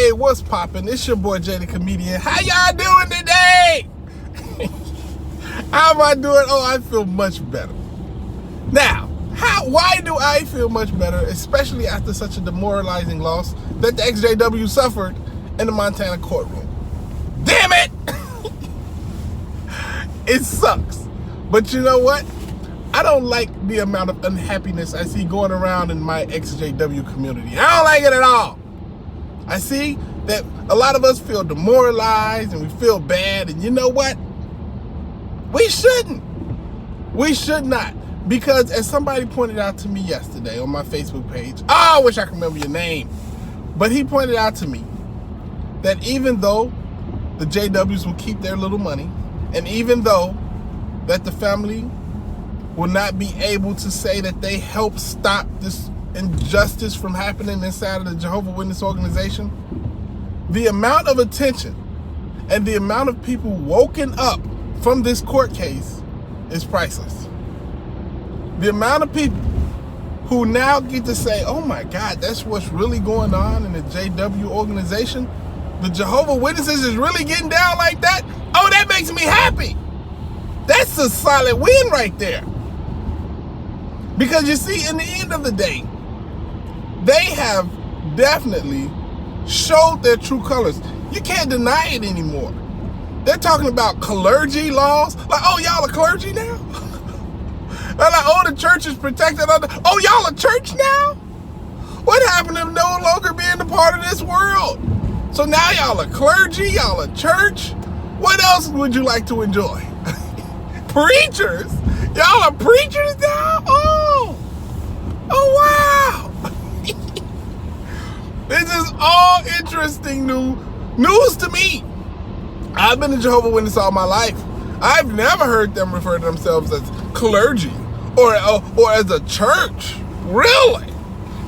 Hey, what's poppin'? It's your boy Jay the Comedian. How y'all doing today? How am I doing? Oh, I feel much better. Now, why do I feel much better, especially after such a demoralizing loss that the XJW suffered in the Montana courtroom? Damn it! It sucks. But you know what? I don't like the amount of unhappiness I see going around in my XJW community. I don't like it at all. I see that a lot of us feel demoralized and we feel bad, and you know what? We shouldn't. We should not. Because as somebody pointed out to me yesterday on my Facebook page, I wish I could remember your name, but he pointed out to me that even though the JWs will keep their little money, and even though that the family will not be able to say that they helped stop this injustice from happening inside of the Jehovah Witness organization, the amount of attention and the amount of people woken up from this court case is priceless. The amount of people who now get to say, oh my God, that's what's really going on in the JW organization. The Jehovah Witnesses is really getting down like that. Oh, that makes me happy. That's a solid win right there. Because you see, in the end of the day, they have definitely showed their true colors. You can't deny it anymore. They're talking about clergy laws. Like, oh, y'all are clergy now? They're like, oh, the church is protected under. Oh, y'all a church now? What happened to no longer being a part of this world? So now y'all are clergy, y'all are church. What else would you like to enjoy? Preachers? Y'all are preachers now? Oh wow. This is all interesting news to me. I've been a Jehovah Witness all my life. I've never heard them refer to themselves as clergy or as a church. Really?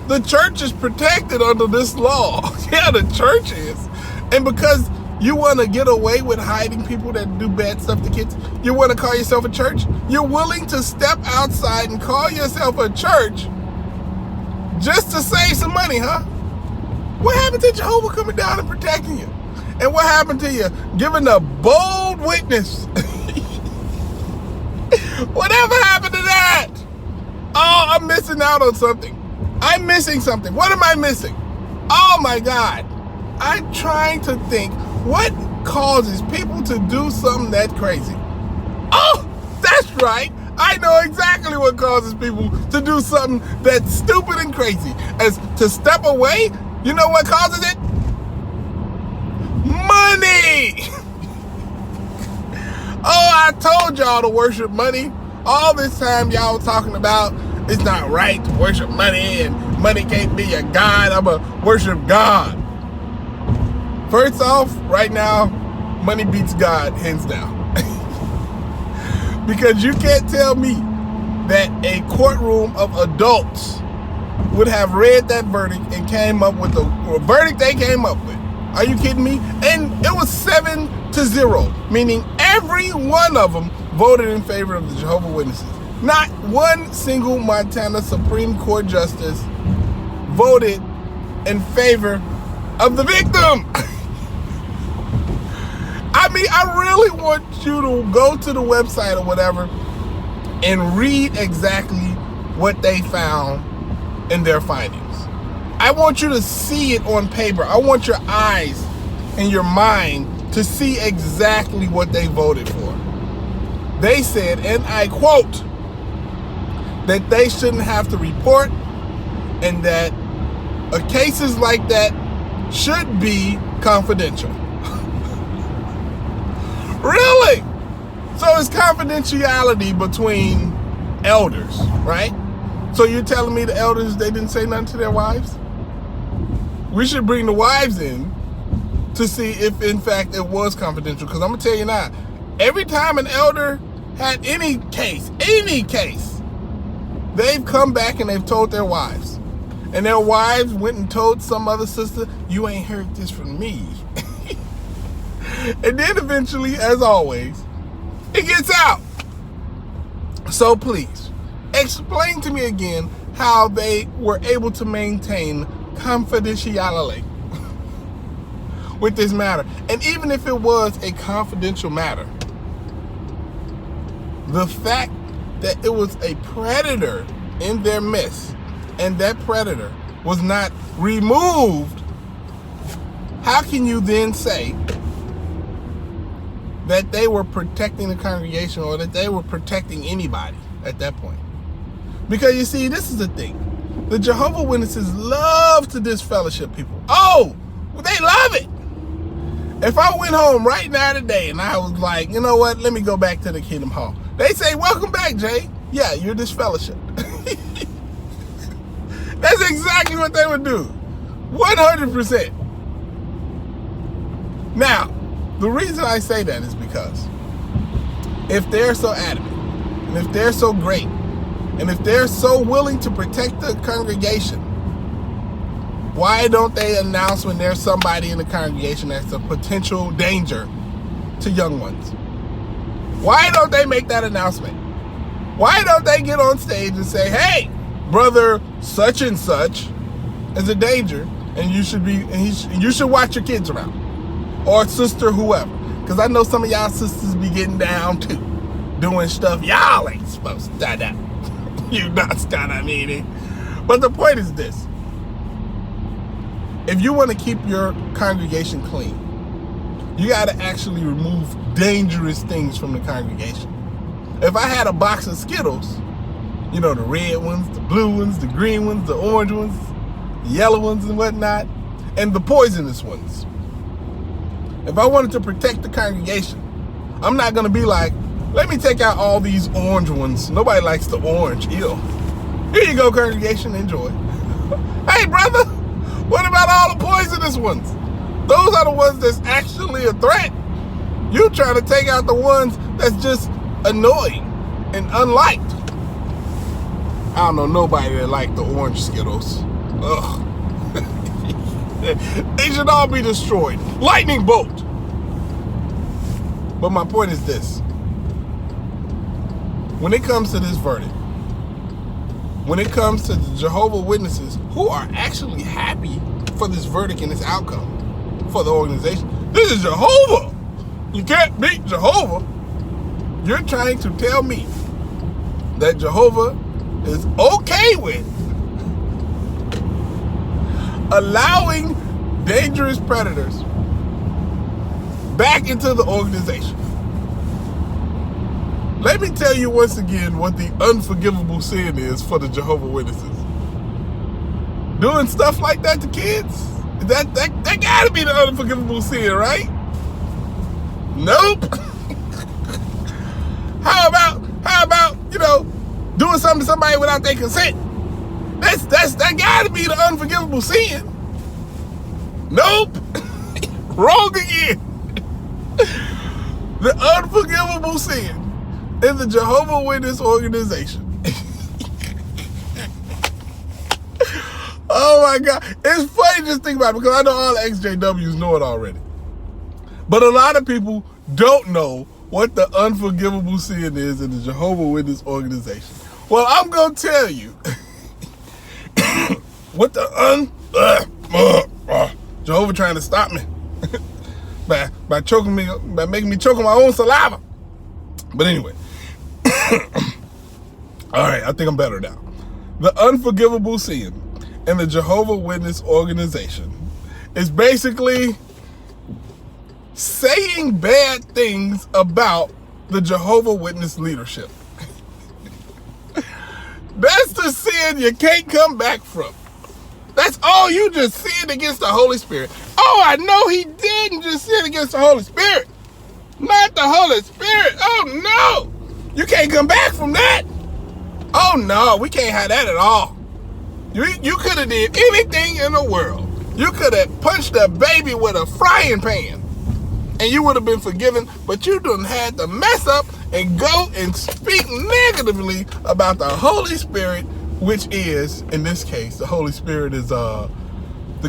The church is protected under this law. Yeah, the church is. And because you want to get away with hiding people that do bad stuff to kids, you want to call yourself a church? You're willing to step outside and call yourself a church just to save some money, huh? What happened to Jehovah coming down and protecting you? And what happened to you giving a bold witness? Whatever happened to that? Oh, I'm missing out on something. I'm missing something. What am I missing? Oh my God. I'm trying to think what causes people to do something that crazy. Oh, that's right. I know exactly what causes people to do something that's stupid and crazy. As to step away, you know what causes it? Money. Oh, I told y'all to worship money. All this time y'all talking about it's not right to worship money and money can't be a God. I'm a worship God. First off, right now, money beats God, hands down. Because you can't tell me that a courtroom of adults would have read that verdict and came up with the verdict they came up with. Are you kidding me? And it was 7-0, meaning every one of them voted in favor of the Jehovah Witnesses. Not one single Montana Supreme Court justice voted in favor of the victim. I mean, I really want you to go to the website or whatever and read exactly what they found in their findings. I want you to see it on paper. I want your eyes and your mind to see exactly what they voted for. They said, and I quote, that they shouldn't have to report and that cases like that should be confidential. Really? So it's confidentiality between elders, right? So you're telling me the elders, they didn't say nothing to their wives? We should bring the wives in to see if in fact it was confidential. Because I'm going to tell you now, every time an elder had any case, they've come back and they've told their wives. And their wives went and told some other sister, you ain't heard this from me. And then eventually, as always, it gets out. So please, explain to me again how they were able to maintain confidentiality. with this matter. And even if it was a confidential matter, the fact that it was a predator in their midst and that predator was not removed, how can you then say that they were protecting the congregation or that they were protecting anybody at that point? Because you see, this is the thing. The Jehovah Witnesses love to disfellowship people. Oh, they love it. If I went home right now today and I was like, you know what, let me go back to the Kingdom Hall. They say, welcome back, Jay. Yeah, you're disfellowshipped. That's exactly what they would do. 100%. Now, the reason I say that is because if they're so adamant, and if they're so great, and if they're so willing to protect the congregation, why don't they announce when there's somebody in the congregation that's a potential danger to young ones? Why don't they make that announcement? Why don't they get on stage and say, hey, brother such and such is a danger, and you should watch your kids around, or sister whoever, because I know some of y'all sisters be getting down too, doing stuff y'all ain't supposed to do. You nuts, I mean. But the point is this: if you want to keep your congregation clean, you got to actually remove dangerous things from the congregation. If I had a box of Skittles, you know, the red ones, the blue ones, the green ones, the orange ones, the yellow ones and whatnot, and the poisonous ones. If I wanted to protect the congregation, I'm not going to be like, let me take out all these orange ones. Nobody likes the orange. Ew. Here you go, congregation. Enjoy. Hey, brother, what about all the poisonous ones? Those are the ones that's actually a threat. You trying to take out the ones that's just annoying and unliked. I don't know nobody that like the orange Skittles. Ugh. They should all be destroyed. Lightning bolt. But my point is this. When it comes to this verdict, when it comes to the Jehovah Witnesses who are actually happy for this verdict and this outcome for the organization, this is Jehovah. You can't beat Jehovah. You're trying to tell me that Jehovah is okay with allowing dangerous predators back into the organization. Let me tell you once again what the unforgivable sin is for the Jehovah Witnesses. Doing stuff like that to kids? That gotta be the unforgivable sin, right? Nope. How about, you know, doing something to somebody without their consent? That gotta be the unforgivable sin. Nope. Wrong again. The unforgivable sin in the Jehovah Witness organization. Oh my God. It's funny just think about it, because I know all the XJWs know it already. But a lot of people don't know what the unforgivable sin is in the Jehovah Witness organization. Well, I'm going to tell you what the Jehovah trying to stop me by choking me, by making me choke on my own saliva. But anyway, all right, I think I'm better now. The unforgivable sin in the Jehovah Witness organization is basically saying bad things about the Jehovah Witness leadership. That's the sin you can't come back from. That's all. You just sinned against the Holy Spirit. Oh, I know he didn't just sin against the Holy Spirit. Not the Holy Spirit. Oh, no. You can't come back from that. Oh, no. We can't have that at all. You could have did anything in the world. You could have punched a baby with a frying pan, and you would have been forgiven, but you done had to mess up and go and speak negatively about the Holy Spirit, which is, in this case, the Holy Spirit is the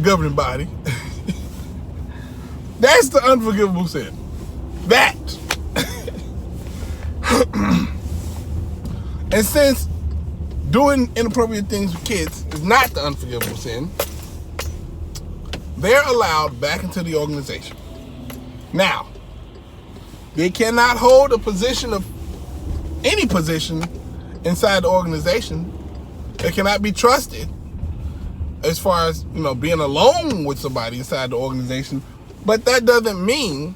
governing body. That's the unforgivable sin. That. And since doing inappropriate things with kids is not the unforgivable sin, they're allowed back into the organization. Now, they cannot hold a position of any position inside the organization. They cannot be trusted as far as, being alone with somebody inside the organization. But that doesn't mean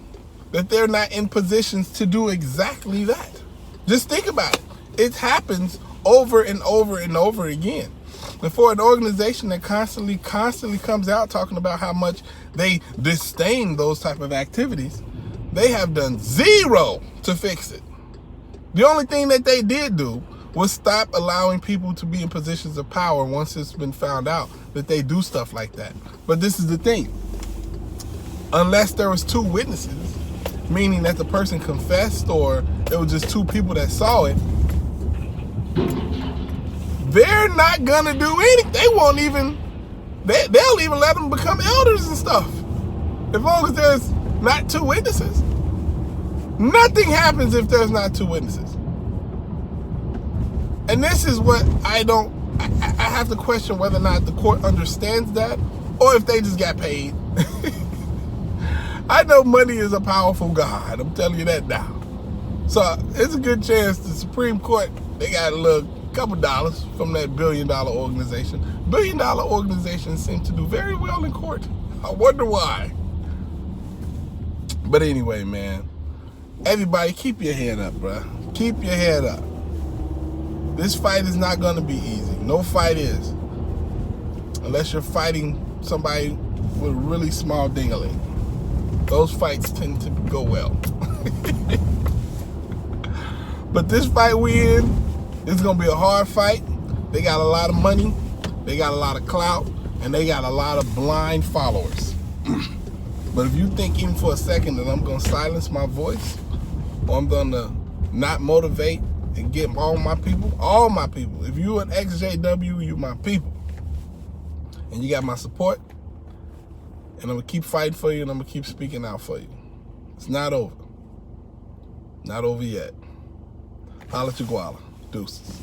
that they're not in positions to do exactly that. Just think about it. It happens over and over and over again. And for an organization that constantly comes out talking about how much they disdain those type of activities, they have done zero to fix it. The only thing that they did do was stop allowing people to be in positions of power once it's been found out that they do stuff like that. But this is the thing. Unless there was 2 witnesses, meaning that the person confessed or it was just 2 people that saw it, they're not gonna do anything. They'll even let them become elders and stuff. As long as there's not 2 witnesses. Nothing happens if there's not 2 witnesses. And this is what I have to question whether or not the court understands that or if they just got paid. I know money is a powerful God. I'm telling you that now. So it's a good chance the Supreme Court, they got a couple dollars from that $1 billion organization. $1 billion organizations seem to do very well in court. I wonder why. But anyway, man, everybody keep your head up, bro. Keep your head up. This fight is not going to be easy. No fight is. Unless you're fighting somebody with a really small ding-a-ling. Those fights tend to go well. But this fight we in, it's going to be a hard fight. They got a lot of money. They got a lot of clout. And they got a lot of blind followers. But if you think even for a second that I'm going to silence my voice, or I'm going to not motivate and get all my people, if you an XJW, you my people. And you got my support. And I'm going to keep fighting for you, and I'm going to keep speaking out for you. It's not over. Not over yet. Holla to Guala. Deuces.